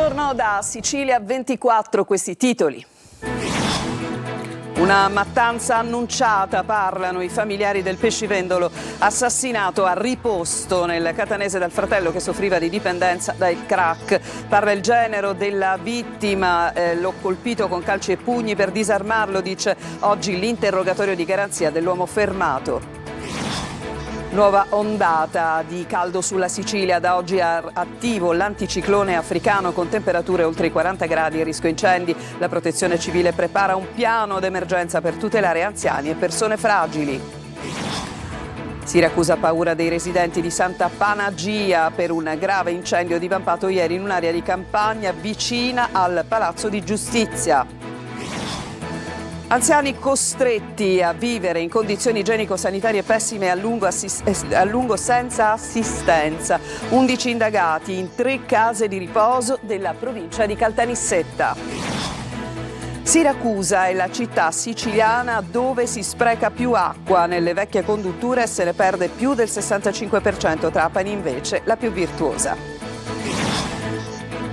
Buongiorno da Sicilia 24, questi titoli. Una mattanza annunciata, parlano i familiari del pescivendolo assassinato a Riposto nel catanese dal fratello che soffriva di dipendenza dal crack. Parla il genero della vittima, l'ho colpito con calci e pugni per disarmarlo, dice oggi l'interrogatorio di garanzia dell'uomo fermato. Nuova ondata di caldo sulla Sicilia, da oggi è attivo l'anticiclone africano con temperature oltre i 40 gradi e rischio incendi. La protezione civile prepara un piano d'emergenza per tutelare anziani e persone fragili. Siracusa ha paura dei residenti di Santa Panagia per un grave incendio divampato ieri in un'area di campagna vicina al Palazzo di Giustizia. Anziani costretti a vivere in condizioni igienico-sanitarie pessime a lungo senza assistenza. 11 indagati in 3 case di riposo della provincia di Caltanissetta. Siracusa è la città siciliana dove si spreca più acqua. Nelle vecchie condutture se ne perde più del 65%, Trapani invece la più virtuosa.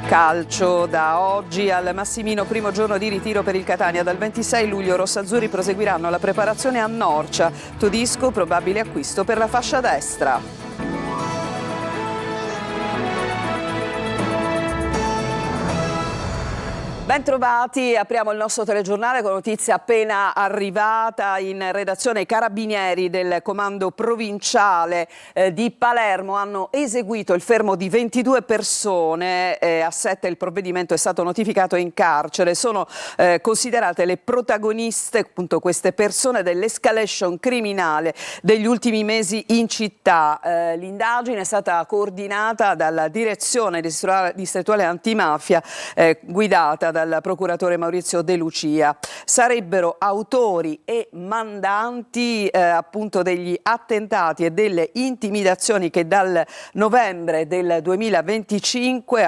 Calcio, da oggi al Massimino, primo giorno di ritiro per il Catania. Dal 26 luglio rossazzurri proseguiranno la preparazione a Norcia. Todisco, probabile acquisto per la fascia destra. Bentrovati, apriamo il nostro telegiornale con notizia appena arrivata in redazione. I carabinieri del comando provinciale di Palermo hanno eseguito il fermo di 22 persone, a 7 il provvedimento è stato notificato in carcere. Sono considerate le protagoniste, appunto, queste persone dell'escalation criminale degli ultimi mesi in città. L'indagine è stata coordinata dalla direzione distrettuale antimafia guidata dal procuratore Maurizio De Lucia. Sarebbero autori e mandanti appunto degli attentati e delle intimidazioni che dal novembre del 2025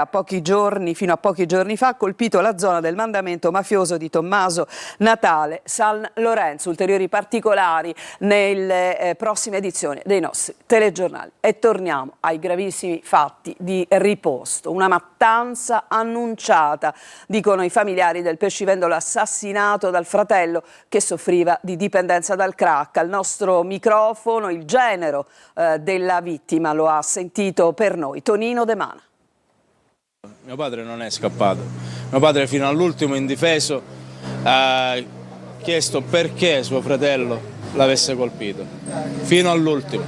fino a pochi giorni fa ha colpito la zona del mandamento mafioso di Tommaso Natale San Lorenzo. Ulteriori particolari nelle prossime edizioni dei nostri telegiornali. E torniamo ai gravissimi fatti di Riposto. Una mattanza annunciata, dicono i familiari del pescivendolo assassinato dal fratello che soffriva di dipendenza dal crack. Al nostro microfono il genero della vittima lo ha sentito per noi, Tonino De Mana. Mio padre non è scappato, mio padre fino all'ultimo indifeso ha chiesto perché suo fratello l'avesse colpito, fino all'ultimo.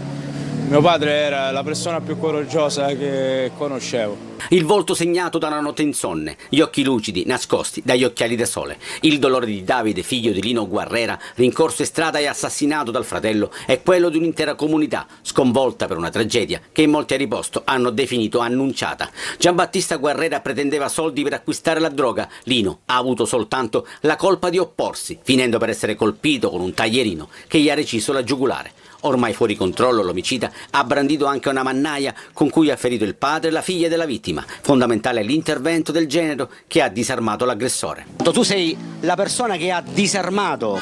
Mio padre era la persona più coraggiosa che conoscevo. Il volto segnato da una notte insonne, gli occhi lucidi, nascosti dagli occhiali da sole. Il dolore di Davide, figlio di Lino Guerrera, rincorso in strada e assassinato dal fratello, è quello di un'intera comunità, sconvolta per una tragedia che in molti a Riposto hanno definito annunciata. Giambattista Guerrera pretendeva soldi per acquistare la droga. Lino ha avuto soltanto la colpa di opporsi, finendo per essere colpito con un taglierino che gli ha reciso la giugulare. Ormai fuori controllo, l'omicida ha brandito anche una mannaia con cui ha ferito il padre e la figlia della vittima. Fondamentale è l'intervento del genero che ha disarmato l'aggressore. Tu sei la persona che ha disarmato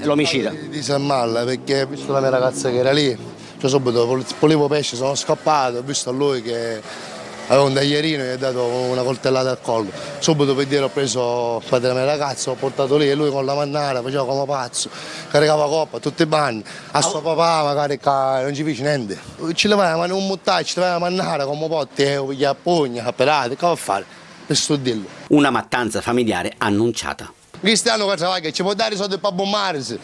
l'omicida? Disarmarla perché ho visto la mia ragazza che era lì, cioè subito volevo pesce, sono scappato, ho visto a lui che aveva un taglierino e gli ho dato una coltellata al collo. Subito per dire ho preso il padre della mia ragazza, l'ho portato lì e lui con la mannara faceva come pazzo, caricava coppa a tutti i bagni, a suo papà magari non ci fece niente. Ci levava un muttaio, ci levava la mannara come potti, gli appugna, apperati, che va a fare? Per studirlo. Una mattanza familiare annunciata. Cristiano che travaglia, ci può dare i soldi per bombarsi,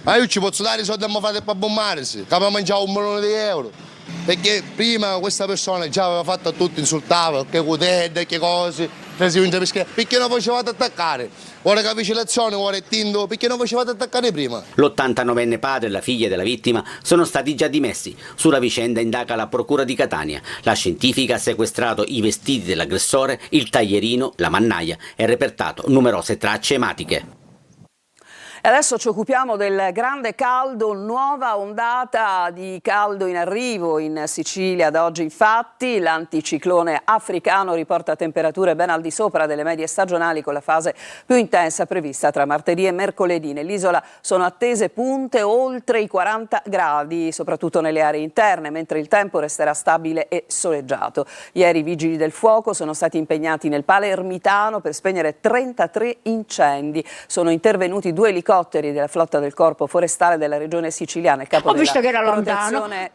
ma io ci posso dare i soldi per fare per bombarsi, che mangiare €1.000.000. Perché prima questa persona già aveva fatto a tutti, insultava, che cutelle, che cose, perché non facevate attaccare? Ora capisci l'azione, ora è tinto, perché non facevate attaccare prima? L'89enne padre e la figlia della vittima sono stati già dimessi. Sulla vicenda indaga la procura di Catania. La scientifica ha sequestrato i vestiti dell'aggressore, il taglierino, la mannaia e repertato numerose tracce ematiche. Adesso ci occupiamo del grande caldo, nuova ondata di caldo in arrivo in Sicilia da oggi. Infatti l'anticiclone africano riporta temperature ben al di sopra delle medie stagionali, con la fase più intensa prevista tra martedì e mercoledì. Nell'isola sono attese punte oltre i 40 gradi, soprattutto nelle aree interne, mentre il tempo resterà stabile e soleggiato. Ieri i vigili del fuoco sono stati impegnati nel Palermitano per spegnere 33 incendi. Sono intervenuti 2 elicotteri della flotta del Corpo Forestale della regione siciliana. Il capo della Protezione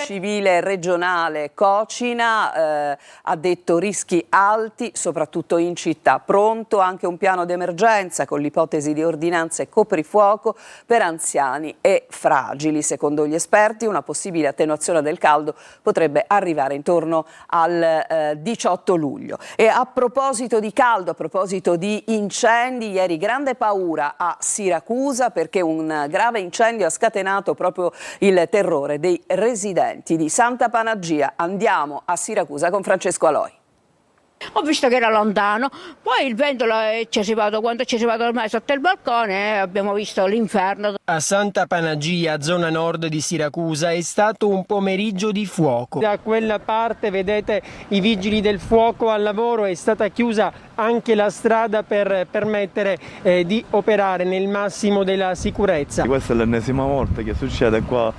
Civile regionale Cocina ha detto rischi alti soprattutto in città. Pronto anche un piano d'emergenza con l'ipotesi di ordinanze coprifuoco per anziani e fragili. Secondo gli esperti una possibile attenuazione del caldo potrebbe arrivare intorno al 18 luglio. E a proposito di caldo, a proposito di incendi, ieri grande paura a Siracusa perché un grave incendio ha scatenato proprio il terrore dei residenti di Santa Panagia. Andiamo a Siracusa con Francesco Aloi. Ho visto che era lontano, poi il vento ci è arrivato, quando ci è arrivato ormai sotto il balcone abbiamo visto l'inferno. A Santa Panagia, zona nord di Siracusa, è stato un pomeriggio di fuoco. Da quella parte vedete i vigili del fuoco al lavoro, è stata chiusa anche la strada per permettere di operare nel massimo della sicurezza. Questa è l'ennesima volta che succede qua,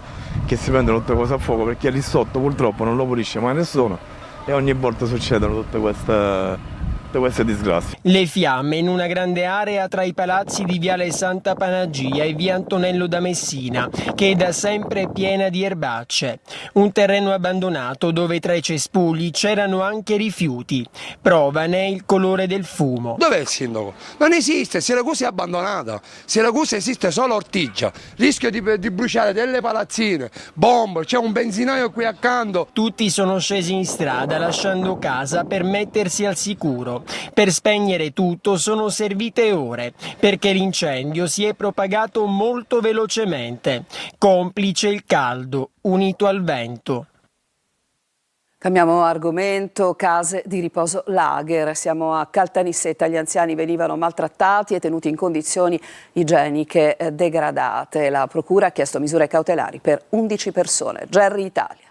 che si prendono tutte cose a fuoco, perché lì sotto purtroppo non lo pulisce mai nessuno. E ogni volta succedono tutte queste disgrazie. Le fiamme in una grande area tra i palazzi di Viale Santa Panagia e via Antonello da Messina, che è da sempre piena di erbacce. Un terreno abbandonato dove tra i cespugli c'erano anche rifiuti. Prova ne è il colore del fumo. Dov'è il sindaco? Non esiste, Siracusa è abbandonata. Siracusa esiste solo Ortigia. Rischio di bruciare delle palazzine, bombe, c'è un benzinaio qui accanto. Tutti sono scesi in strada lasciando casa per mettersi al sicuro. Per spegnere tutto sono servite ore, perché l'incendio si è propagato molto velocemente, complice il caldo unito al vento. Cambiamo argomento, case di riposo lager. Siamo a Caltanissetta, gli anziani venivano maltrattati e tenuti in condizioni igieniche degradate. La procura ha chiesto misure cautelari per 11 persone. Gerry Italia.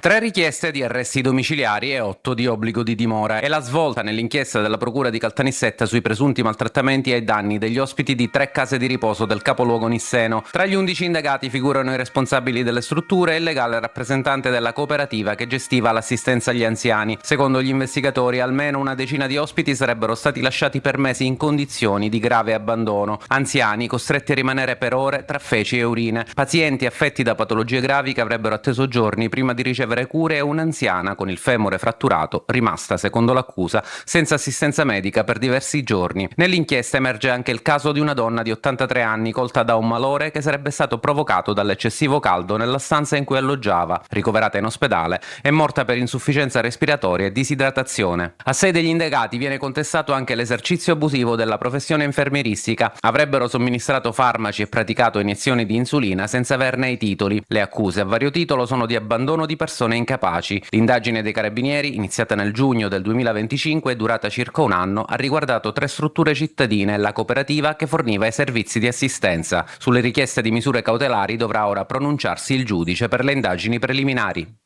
3 richieste di arresti domiciliari e 8 di obbligo di dimora. È la svolta nell'inchiesta della Procura di Caltanissetta sui presunti maltrattamenti ai danni degli ospiti di 3 case di riposo del capoluogo nisseno. Tra gli 11 indagati figurano i responsabili delle strutture e il legale rappresentante della cooperativa che gestiva l'assistenza agli anziani. Secondo gli investigatori, almeno una decina di ospiti sarebbero stati lasciati per mesi in condizioni di grave abbandono. Anziani costretti a rimanere per ore tra feci e urine. Pazienti affetti da patologie gravi che avrebbero atteso giorni prima di ricevere cure e un'anziana con il femore fratturato rimasta, secondo l'accusa, senza assistenza medica per diversi giorni. Nell'inchiesta emerge anche il caso di una donna di 83 anni colta da un malore che sarebbe stato provocato dall'eccessivo caldo nella stanza in cui alloggiava. Ricoverata in ospedale, è morta per insufficienza respiratoria e disidratazione. A 6 degli indagati viene contestato anche l'esercizio abusivo della professione infermieristica. Avrebbero somministrato farmaci e praticato iniezioni di insulina senza averne i titoli. Le accuse a vario titolo sono di abbandono di persone incapaci. L'indagine dei carabinieri, iniziata nel giugno del 2025 e durata circa un anno, ha riguardato 3 strutture cittadine e la cooperativa che forniva i servizi di assistenza. Sulle richieste di misure cautelari dovrà ora pronunciarsi il giudice per le indagini preliminari.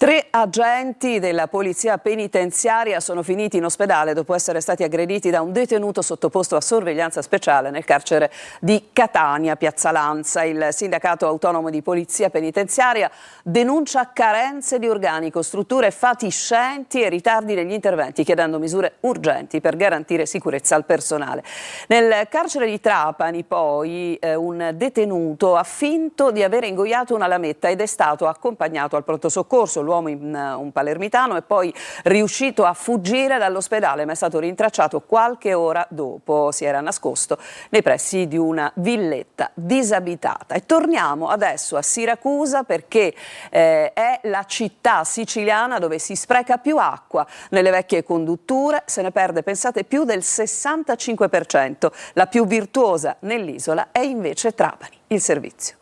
3 agenti della polizia penitenziaria sono finiti in ospedale dopo essere stati aggrediti da un detenuto sottoposto a sorveglianza speciale nel carcere di Catania, Piazza Lanza. Il sindacato autonomo di polizia penitenziaria denuncia carenze di organico, strutture fatiscenti e ritardi negli interventi, chiedendo misure urgenti per garantire sicurezza al personale. Nel carcere di Trapani, poi, un detenuto ha finto di aver ingoiato una lametta ed è stato accompagnato al pronto soccorso. L'uomo, un palermitano, è poi riuscito a fuggire dall'ospedale, ma è stato rintracciato qualche ora dopo. Si era nascosto nei pressi di una villetta disabitata. E torniamo adesso a Siracusa perché è la città siciliana dove si spreca più acqua. Nelle vecchie condutture se ne perde, pensate, più del 65%. La più virtuosa nell'isola è invece Trapani. Il servizio.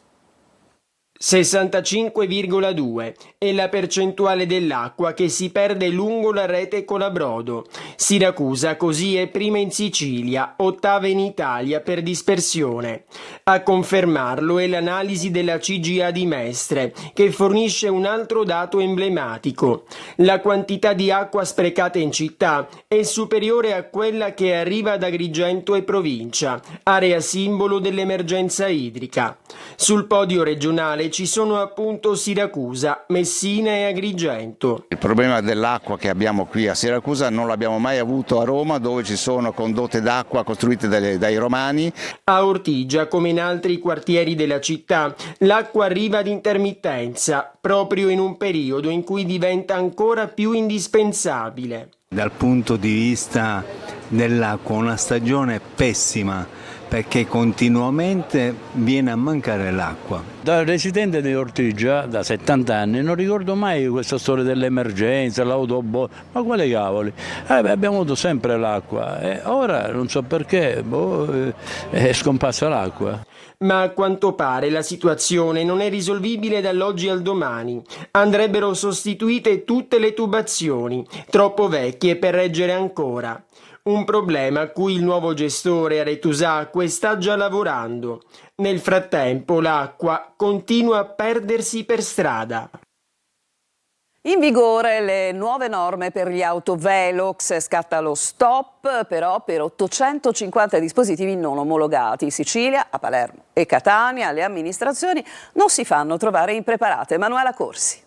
65,2 è la percentuale dell'acqua che si perde lungo la rete Colabrodo. Siracusa così è prima in Sicilia, ottava in Italia per dispersione. A confermarlo è l'analisi della CGA di Mestre, che fornisce un altro dato emblematico. La quantità di acqua sprecata in città è superiore a quella che arriva da Agrigento e provincia, area simbolo dell'emergenza idrica. Sul podio regionale ci sono appunto Siracusa, Messina e Agrigento. Il problema dell'acqua che abbiamo qui a Siracusa non l'abbiamo mai avuto a Roma, dove ci sono condotte d'acqua costruite dai romani. A Ortigia, come in altri quartieri della città, l'acqua arriva ad intermittenza, proprio in un periodo in cui diventa ancora più indispensabile. Dal punto di vista dell'acqua, una stagione pessima, perché continuamente viene a mancare l'acqua. Da residente di Ortigia, da 70 anni, non ricordo mai questa storia dell'emergenza, l'autobus, ma quale cavoli? Abbiamo avuto sempre l'acqua e ora non so perché è scomparsa l'acqua. Ma a quanto pare la situazione non è risolvibile dall'oggi al domani. Andrebbero sostituite tutte le tubazioni, troppo vecchie per reggere ancora. Un problema a cui il nuovo gestore Aretusacque sta già lavorando. Nel frattempo l'acqua continua a perdersi per strada. In vigore le nuove norme per gli autovelox, scatta lo stop però per 850 dispositivi non omologati. Sicilia, a Palermo e Catania le amministrazioni non si fanno trovare impreparate. Emanuela Corsi.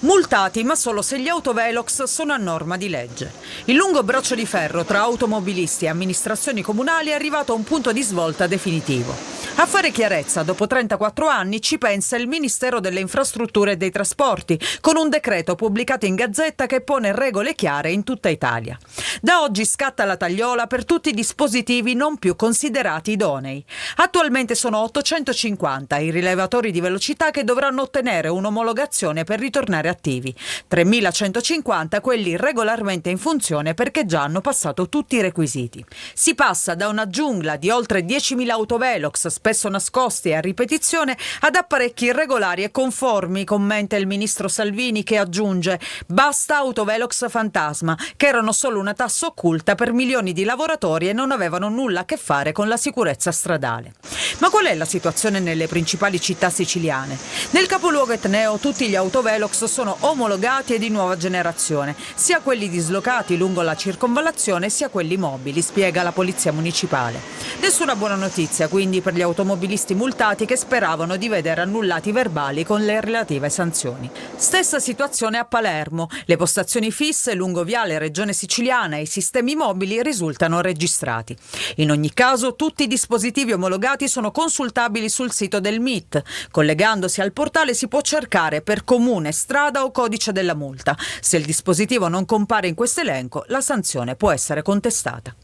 Multati, ma solo se gli autovelox sono a norma di legge. Il lungo braccio di ferro tra automobilisti e amministrazioni comunali è arrivato a un punto di svolta definitivo. A fare chiarezza, dopo 34 anni, ci pensa il Ministero delle Infrastrutture e dei Trasporti, con un decreto pubblicato in Gazzetta che pone regole chiare in tutta Italia. Da oggi scatta la tagliola per tutti i dispositivi non più considerati idonei. Attualmente sono 850 i rilevatori di velocità che dovranno ottenere un'omologazione per ritornare attivi, 3.150 quelli regolarmente in funzione perché già hanno passato tutti i requisiti. Si passa da una giungla di oltre 10.000 autovelox spesso nascosti e a ripetizione ad apparecchi irregolari e conformi, commenta il ministro Salvini, che aggiunge: basta autovelox fantasma, che erano solo una tassa occulta per milioni di lavoratori e non avevano nulla a che fare con la sicurezza stradale. Ma qual è la situazione nelle principali città siciliane? Nel capoluogo etneo tutti gli autovelox sono omologati e di nuova generazione, sia quelli dislocati lungo la circonvallazione sia quelli mobili, spiega la Polizia Municipale. Nessuna buona notizia quindi per gli automobilisti multati che speravano di vedere annullati i verbali con le relative sanzioni. Stessa situazione a Palermo. Le postazioni fisse lungo Viale Regione Siciliana e i sistemi mobili risultano registrati. In ogni caso tutti i dispositivi omologati sono consultabili sul sito del MIT. Collegandosi al portale si può cercare per comune, strada o codice della multa. Se il dispositivo non compare in questo elenco, la sanzione può essere contestata.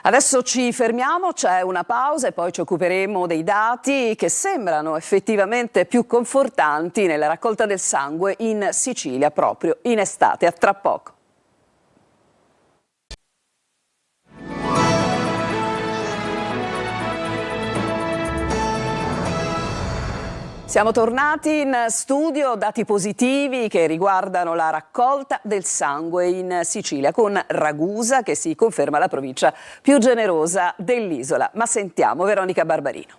Adesso ci fermiamo, c'è una pausa e poi ci occuperemo dei dati che sembrano effettivamente più confortanti nella raccolta del sangue in Sicilia proprio in estate. A tra poco. Siamo tornati in studio, dati positivi che riguardano la raccolta del sangue in Sicilia con Ragusa, che si conferma la provincia più generosa dell'isola. Ma sentiamo Veronica Barbarino.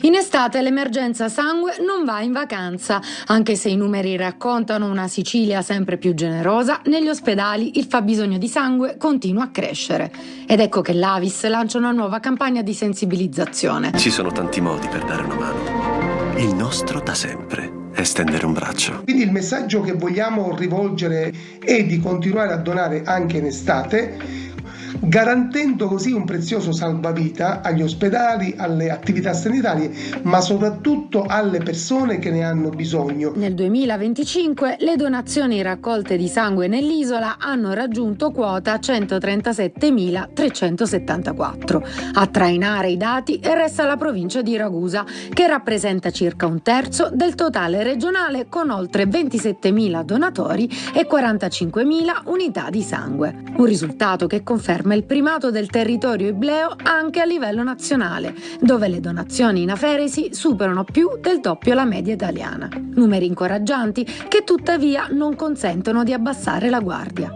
In estate l'emergenza sangue non va in vacanza, anche se i numeri raccontano una Sicilia sempre più generosa, negli ospedali il fabbisogno di sangue continua a crescere. Ed ecco che l'Avis lancia una nuova campagna di sensibilizzazione. Ci sono tanti modi per dare una mano. Il nostro da sempre è stendere un braccio. Quindi il messaggio che vogliamo rivolgere è di continuare a donare anche in estate, garantendo così un prezioso salvavita agli ospedali, alle attività sanitarie, ma soprattutto alle persone che ne hanno bisogno. Nel 2025 le donazioni raccolte di sangue nell'isola hanno raggiunto quota 137.374. A trainare i dati resta la provincia di Ragusa, che rappresenta circa un terzo del totale regionale, con oltre 27.000 donatori e 45.000 unità di sangue. Un risultato che conferma conferma il primato del territorio ibleo anche a livello nazionale, dove le donazioni in aferesi superano più del doppio la media italiana. Numeri incoraggianti che tuttavia non consentono di abbassare la guardia.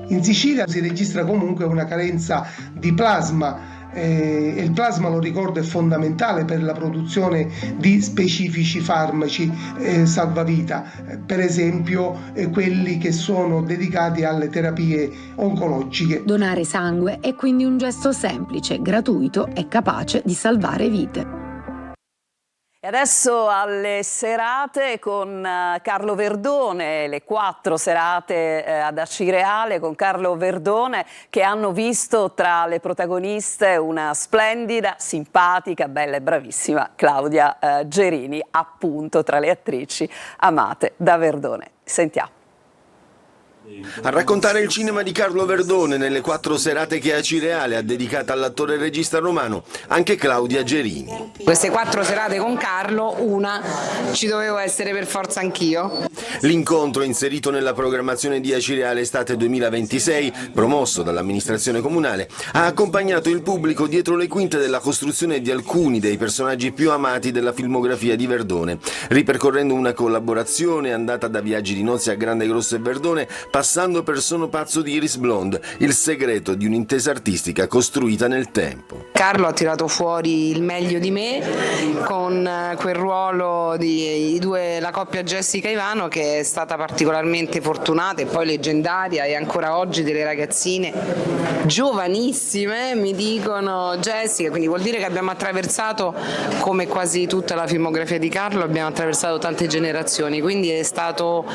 In Sicilia si registra comunque una carenza di plasma e il plasma, lo ricordo, è fondamentale per la produzione di specifici farmaci salvavita, per esempio quelli che sono dedicati alle terapie oncologiche. Donare sangue è quindi un gesto semplice, gratuito e capace di salvare vite. E adesso alle serate con Carlo Verdone, le 4 serate ad Acireale con Carlo Verdone, che hanno visto tra le protagoniste una splendida, simpatica, bella e bravissima Claudia Gerini, appunto tra le attrici amate da Verdone. Sentiamo. A raccontare il cinema di Carlo Verdone nelle 4 serate che Acireale ha dedicato all'attore e regista romano, anche Claudia Gerini. Queste 4 serate con Carlo, una ci dovevo essere per forza anch'io. L'incontro, inserito nella programmazione di Acireale Estate 2026, promosso dall'amministrazione comunale, ha accompagnato il pubblico dietro le quinte della costruzione di alcuni dei personaggi più amati della filmografia di Verdone, ripercorrendo una collaborazione andata da Viaggi di nozze a Grande Grosso e Verdone, passando per Sono pazzo di Iris Blonde, il segreto di un'intesa artistica costruita nel tempo. Carlo ha tirato fuori il meglio di me con quel ruolo di la coppia Jessica e Ivano, che è stata particolarmente fortunata e poi leggendaria, e ancora oggi delle ragazzine giovanissime mi dicono Jessica, quindi vuol dire che abbiamo attraversato, come quasi tutta la filmografia di Carlo, abbiamo attraversato tante generazioni, quindi è stato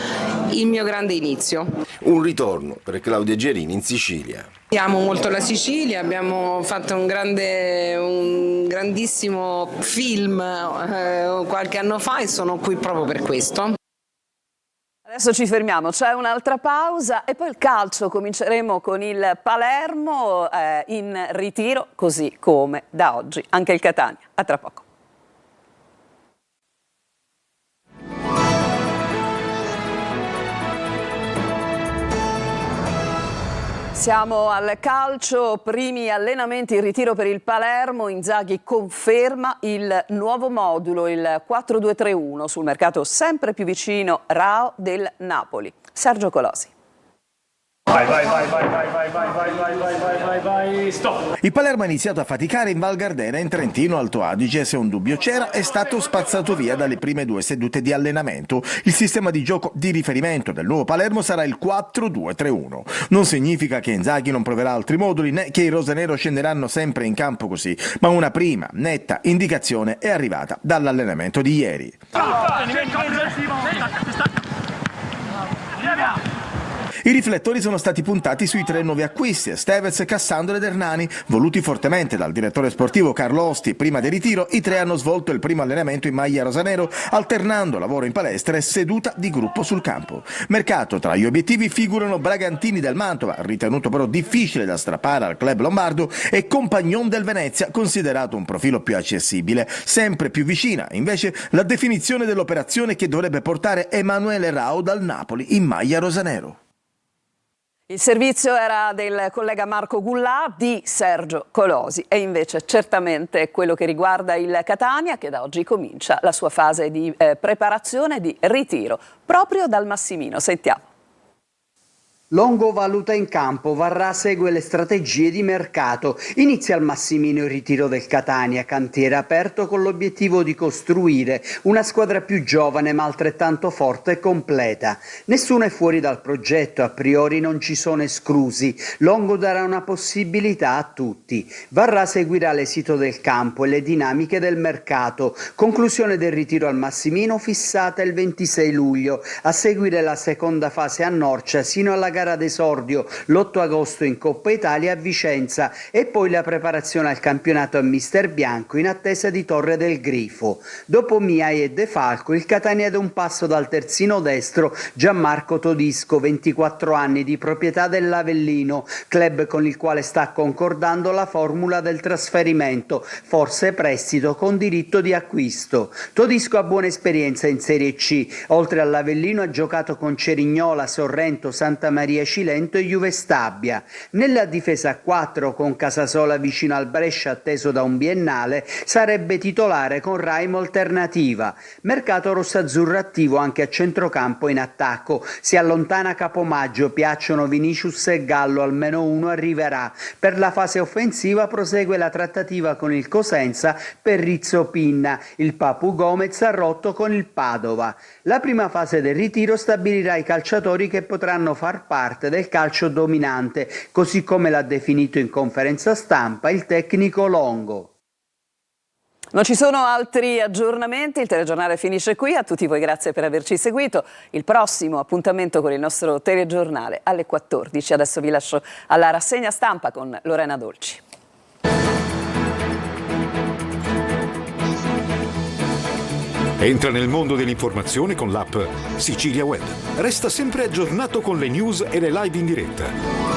il mio grande inizio. Un ritorno per Claudia Gerini in Sicilia. Amo molto la Sicilia, abbiamo fatto un grandissimo film qualche anno fa e sono qui proprio per questo. Adesso ci fermiamo, c'è un'altra pausa e poi il calcio. Cominceremo con il Palermo in ritiro, così come da oggi anche il Catania. A tra poco. Siamo al calcio, primi allenamenti in ritiro per il Palermo. Inzaghi conferma il nuovo modulo, il 4-2-3-1, sul mercato sempre più vicino Rao del Napoli. Sergio Colosi. Vai, stop. Il Palermo ha iniziato a faticare in Val Gardena, in Trentino Alto Adige. Se un dubbio c'era, è stato spazzato via dalle prime 2 sedute di allenamento. Il sistema di gioco di riferimento del nuovo Palermo sarà il 4-2-3-1. Non significa che Inzaghi non proverà altri moduli né che i rosanero scenderanno sempre in campo così, ma una prima netta indicazione è arrivata dall'allenamento di ieri. I riflettori sono stati puntati sui 3 nuovi acquisti, Estevez, Cassandro ed Hernani. Voluti fortemente dal direttore sportivo Carlo Osti prima del ritiro, i 3 hanno svolto il primo allenamento in maglia rosanero, alternando lavoro in palestra e seduta di gruppo sul campo. Mercato, tra gli obiettivi figurano Bragantini del Mantova, ritenuto però difficile da strappare al club lombardo, e Compagnon del Venezia, considerato un profilo più accessibile. Sempre più vicina, invece, la definizione dell'operazione che dovrebbe portare Emanuele Rao dal Napoli in maglia rosanero. Il servizio era del collega Marco Gullà, di Sergio Colosi, e invece certamente quello che riguarda il Catania, che da oggi comincia la sua fase di preparazione, di ritiro, proprio dal Massimino. Sentiamo. Longo valuta in campo, Varrà segue le strategie di mercato. Inizia al Massimino il ritiro del Catania, cantiere aperto con l'obiettivo di costruire una squadra più giovane ma altrettanto forte e completa. Nessuno è fuori dal progetto, a priori non ci sono esclusi. Longo darà una possibilità a tutti. Varrà seguirà l'esito del campo e le dinamiche del mercato. Conclusione del ritiro al Massimino fissata il 26 luglio. A seguire la seconda fase a Norcia sino alla gara d'esordio l'8 agosto in Coppa Italia a Vicenza e poi la preparazione al campionato a Mister Bianco in attesa di Torre del Grifo. Dopo Miai e De Falco, il Catania è ad un passo dal terzino destro Gianmarco Todisco, 24 anni, di proprietà dell'Avellino, club con il quale sta concordando la formula del trasferimento, forse prestito con diritto di acquisto. Todisco ha buona esperienza in Serie C, oltre all'Avellino ha giocato con Cerignola, Sorrento, Santa Maria Maria Cilento e Juve Stabia. Nella difesa a 4 con Casasola vicino al Brescia atteso da un biennale sarebbe titolare con Raimo alternativa. Mercato rossazzurro attivo anche a centrocampo in attacco. Si allontana Capomaggio, piacciono Vinicius e Gallo, almeno uno arriverà. Per la fase offensiva prosegue la trattativa con il Cosenza per Rizzo Pinna. Il Papu Gomez ha rotto con il Padova. La prima fase del ritiro stabilirà i calciatori che potranno far parte del calcio dominante, così come l'ha definito in conferenza stampa il tecnico Longo. Non ci sono altri aggiornamenti, il telegiornale finisce qui, a tutti voi grazie per averci seguito, il prossimo appuntamento con il nostro telegiornale alle 14, adesso vi lascio alla rassegna stampa con Lorena Dolci. Entra nel mondo dell'informazione con l'app Sicilia Web. Resta sempre aggiornato con le news e le live in diretta.